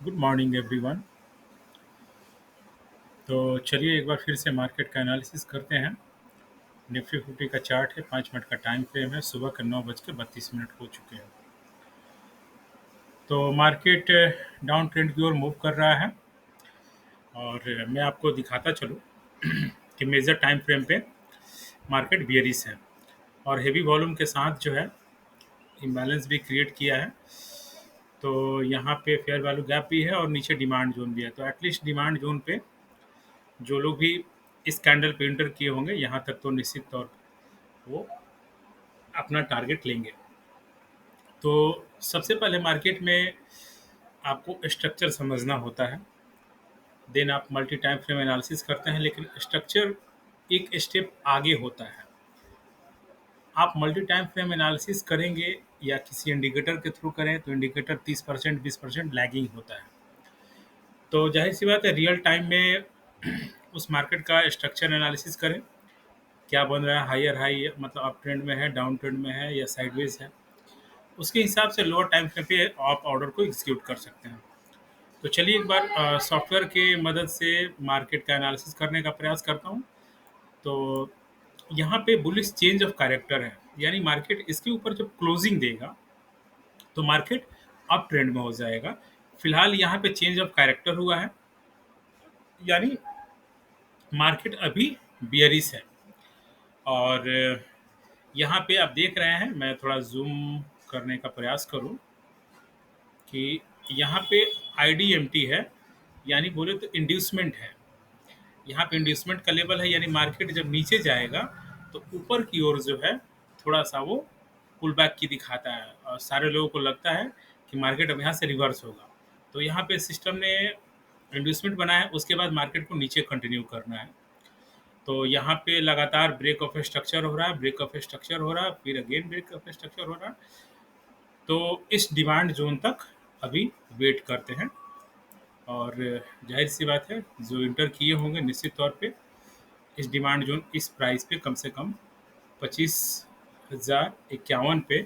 Good morning everyone. तो चलिए एक बार फिर से मार्केट का एनालिसिस करते हैं। निफ्टी फिफ्टी का चार्ट है, 5 मिनट का टाइम फ्रेम है, सुबह के 9:32 हो चुके हैं। तो मार्केट डाउन ट्रेंड की ओर मूव कर रहा है और मैं आपको दिखाता चलूँ कि मेजर टाइम फ्रेम पे मार्केट बियरिश है और हेवी वॉल्यूम के साथ जो है इम्बैलेंस भी क्रिएट किया है। तो यहाँ पे फेयर वैल्यू गैप भी है और नीचे डिमांड जोन भी है। तो एटलीस्ट डिमांड जोन पे जो लोग भी इस कैंडल पे एंटर किए होंगे, यहाँ तक तो निश्चित तौर पे वो अपना टारगेट लेंगे। तो सबसे पहले मार्केट में आपको स्ट्रक्चर समझना होता है, देन आप मल्टी टाइम फ्रेम एनालिसिस करते हैं, लेकिन स्ट्रक्चर एक स्टेप आगे होता है। आप मल्टी टाइम फ्रेम एनालिसिस करेंगे या किसी इंडिकेटर के थ्रू करें तो इंडिकेटर 30% 20% लैगिंग होता है। तो जाहिर सी बात है रियल टाइम में उस मार्केट का स्ट्रक्चर एनालिसिस करें, क्या बन रहा है, हायर हाई मतलब अप ट्रेंड में है, डाउन ट्रेंड में है या साइडवेज है, उसके हिसाब से लोअर टाइम फ्रेम पे आप ऑर्डर को एग्जीक्यूट कर सकते हैं। तो चलिए एक बार सॉफ्टवेयर के मदद से मार्केट का एनालिसिस करने का प्रयास करता हूँ। तो यहाँ पे बुलिश चेंज ऑफ कैरेक्टर है, यानी मार्केट इसके ऊपर जब क्लोजिंग देगा तो मार्केट अप ट्रेंड में हो जाएगा। फिलहाल यहाँ पे चेंज ऑफ कैरेक्टर हुआ है, यानी मार्केट अभी बियरिश है। और यहाँ पे आप देख रहे हैं, मैं थोड़ा जूम करने का प्रयास करूँ कि यहाँ पे आईडीएमटी है, यानी बोले तो इंड्यूसमेंट है। यहाँ पे इंड्यूसमेंट का लेवल है, यानी मार्केट जब नीचे जाएगा तो ऊपर की ओर जो है थोड़ा सा वो पुल बैक की दिखाता है और सारे लोगों को लगता है कि मार्केट अब यहाँ से रिवर्स होगा। तो यहाँ पे सिस्टम ने इंड्यूसमेंट बनाया है, उसके बाद मार्केट को नीचे कंटिन्यू करना है। तो यहाँ पे लगातार ब्रेक ऑफ स्ट्रक्चर हो रहा है, ब्रेक ऑफ स्ट्रक्चर हो रहा है, फिर अगेन ब्रेक ऑफ स्ट्रक्चर हो रहा है। तो इस डिमांड जोन तक अभी वेट करते हैं और जाहिर सी बात है जो इंटर किए होंगे निश्चित तौर पे इस डिमांड जोन इस प्राइस पे कम से कम 25,051 पे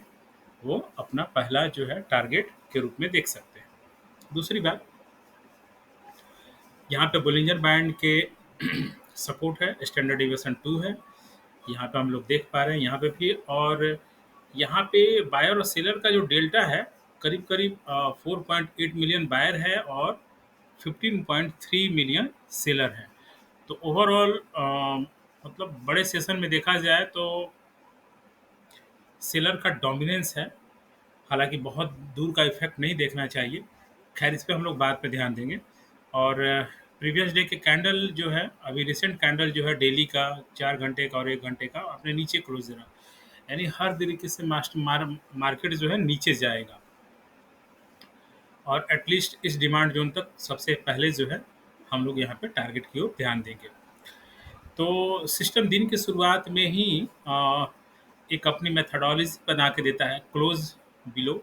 वो अपना पहला जो है टारगेट के रूप में देख सकते हैं। दूसरी बात, यहाँ पे बोलिंजर बैंड के सपोर्ट है, स्टैंडर्ड डिविएशन 2 है, यहाँ पे हम लोग देख पा रहे हैं यहाँ पे भी। और यहाँ पे बायर और सेलर का जो डेल्टा है करीब करीब 4.8 मिलियन बायर है और 15.3 मिलियन सेलर है। तो ओवरऑल मतलब बड़े सेशन में देखा जाए तो सेलर का डोमिनेंस है, हालांकि बहुत दूर का इफेक्ट नहीं देखना चाहिए। खैर इस पे हम लोग बाद में ध्यान देंगे। और प्रीवियस डे के कैंडल जो है, अभी रिसेंट कैंडल जो है डेली का 4 घंटे का और 1 घंटे का अपने नीचे क्लोज रहा, यानी हर तरीके से मार्केट जो है नीचे जाएगा और एटलीस्ट इस डिमांड जोन तक सबसे पहले जो है हम लोग यहाँ पे टारगेट की ओर ध्यान देंगे। तो सिस्टम दिन की शुरुआत में ही एक अपनी मेथडोलॉजी बना के देता है, क्लोज बिलो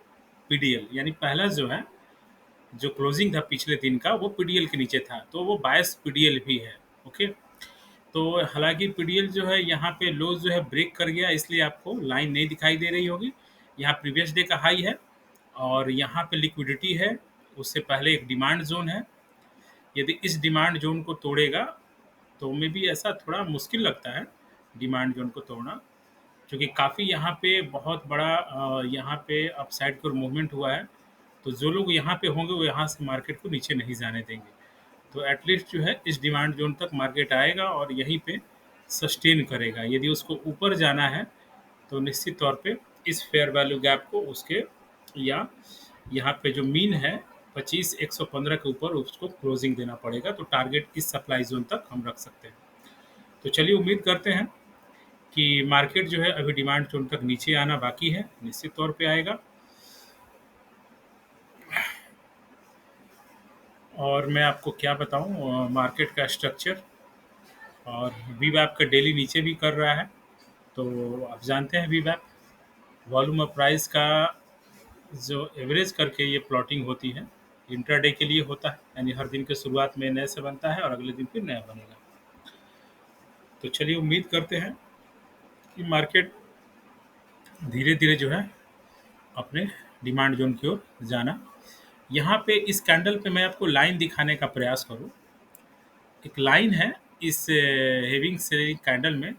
पीडीएल, यानी पहला जो है जो क्लोजिंग था पिछले दिन का वो पीडीएल के नीचे था, तो वो बायस पीडीएल भी है। ओके, तो हालांकि पीडीएल जो है यहाँ पे लो जो है ब्रेक कर गया, इसलिए आपको लाइन नहीं दिखाई दे रही होगी। यहाँ प्रीवियस डे का हाई है और यहाँ पे लिक्विडिटी है, उससे पहले एक डिमांड जोन है। यदि इस डिमांड जोन को तोड़ेगा तो में भी ऐसा थोड़ा मुश्किल लगता है डिमांड जोन को तोड़ना, क्योंकि काफ़ी यहाँ पे बहुत बड़ा यहाँ पे अपसाइड की ओर मूवमेंट हुआ है। तो जो लोग यहाँ पे होंगे वो यहाँ से मार्केट को नीचे नहीं जाने देंगे। तो एटलीस्ट जो है इस डिमांड जोन तक मार्केट आएगा और यहीं पे सस्टेन करेगा। यदि उसको ऊपर जाना है तो निश्चित तौर पे इस फेयर वैल्यू गैप को उसके या यहाँ पे जो मीन है 25,115 के ऊपर उसको क्लोजिंग देना पड़ेगा। तो टारगेट इस सप्लाई जोन तक हम रख सकते हैं। तो चलिए उम्मीद करते हैं कि मार्केट जो है अभी डिमांड जोन तक नीचे आना बाकी है, निश्चित तौर पे आएगा। और मैं आपको क्या बताऊं मार्केट का स्ट्रक्चर, और वी वैप का डेली नीचे भी कर रहा है। तो आप जानते हैं वी वैप वॉल्यूम और प्राइस का जो एवरेज करके ये प्लॉटिंग होती है, इंट्राडे के लिए होता है, यानी हर दिन के शुरुआत में नए से बनता है और अगले दिन फिर नया बनेगा। तो चलिए उम्मीद करते हैं कि मार्केट धीरे धीरे जो है अपने डिमांड जोन की ओर जाना यहाँ पे इस कैंडल पे मैं आपको लाइन दिखाने का प्रयास करूँ। एक लाइन है इस हेविंग सेलिंग कैंडल में,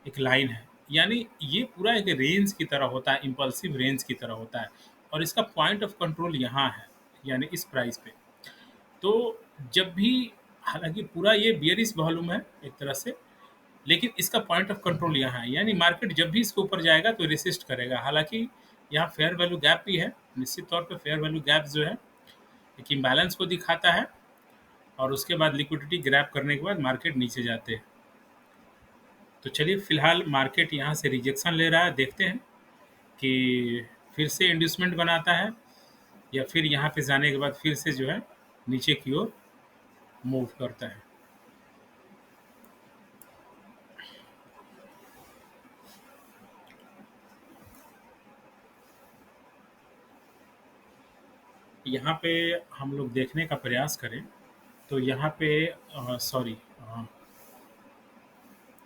एक लाइन है। यानी ये पूरा एक रेंज की तरह होता है, इम्पल्सिव रेंज की तरह होता है और इसका पॉइंट ऑफ कंट्रोल यहाँ है, यानी इस प्राइस पे। तो जब भी, हालाँकि पूरा ये बियरिश वॉल्यूम है एक तरह से, लेकिन इसका पॉइंट ऑफ कंट्रोल यहाँ है, यानी मार्केट जब भी इसके ऊपर जाएगा तो रेसिस्ट करेगा। हालाँकि यहाँ फेयर वैल्यू गैप भी है, निश्चित तौर पे फेयर वैल्यू गैप जो है एक इम्बैलेंस को दिखाता है और उसके बाद लिक्विडिटी ग्रैब करने के बाद मार्केट नीचे जाते हैं। तो चलिए फिलहाल मार्केट यहाँ से रिजेक्शन ले रहा है, देखते हैं कि फिर से इंड्यूसमेंट बनाता है या फिर यहाँ पे जाने के बाद फिर से जो है नीचे की ओर मूव करता है। यहाँ पे हम लोग देखने का प्रयास करें तो यहाँ पे सॉरी,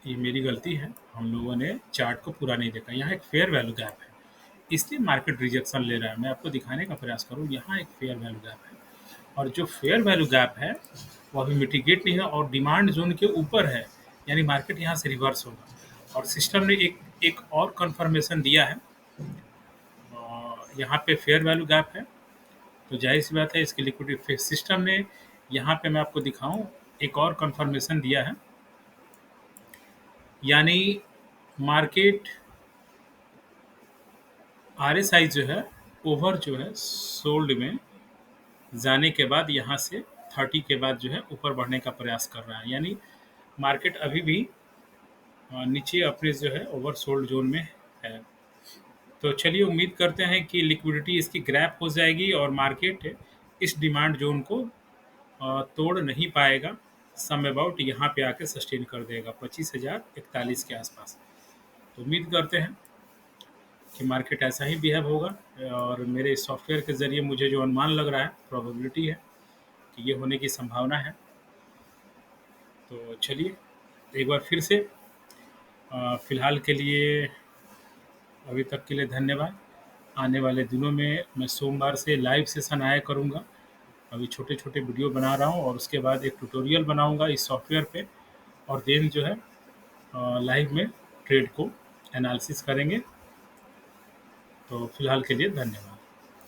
ये मेरी गलती है, हम लोगों ने चार्ट को पूरा नहीं देखा। यहाँ एक फेयर वैल्यू गैप है, इसलिए मार्केट रिजेक्शन ले रहा है। मैं आपको दिखाने का प्रयास करूँ, यहाँ एक फेयर वैल्यू गैप है और जो फेयर वैल्यू गैप है वो अभी मिटिगेट नहीं है और डिमांड जोन के ऊपर है, यानी मार्केट यहाँ से रिवर्स होगा। और सिस्टम ने एक और कंफर्मेशन दिया है, यहाँ पे फेयर वैल्यू गैप है तो जाहिर सी बात है इसकी लिक्विडिटी सिस्टम ने, यहाँ पे मैं आपको दिखाऊं, एक और कंफर्मेशन दिया है, यानी मार्केट आरएसआई जो है ओवर जो है सोल्ड में जाने के बाद यहाँ से 30 के बाद जो है ऊपर बढ़ने का प्रयास कर रहा है, यानी मार्केट अभी भी नीचे अपने जो है ओवर सोल्ड जोन में है। तो चलिए उम्मीद करते हैं कि लिक्विडिटी इसकी ग्रैब हो जाएगी और मार्केट इस डिमांड जोन को तोड़ नहीं पाएगा, सम अबाउट यहाँ पे आके सस्टेन कर देगा 25,041 के आसपास। तो उम्मीद करते हैं कि मार्केट ऐसा ही बिहेव होगा और मेरे सॉफ्टवेयर के ज़रिए मुझे जो अनुमान लग रहा है, प्रोबेबिलिटी है कि ये होने की संभावना है। तो चलिए एक बार फिर से फ़िलहाल के लिए अभी तक के लिए धन्यवाद। आने वाले दिनों में मैं सोमवार से लाइव सेशन आया करूँगा। अभी छोटे-छोटे वीडियो बना रहा हूँ और उसके बाद एक ट्यूटोरियल बनाऊँगा इस सॉफ्टवेयर पे और देन जो है लाइव में ट्रेड को एनालिसिस करेंगे। तो फिलहाल के लिए धन्यवाद।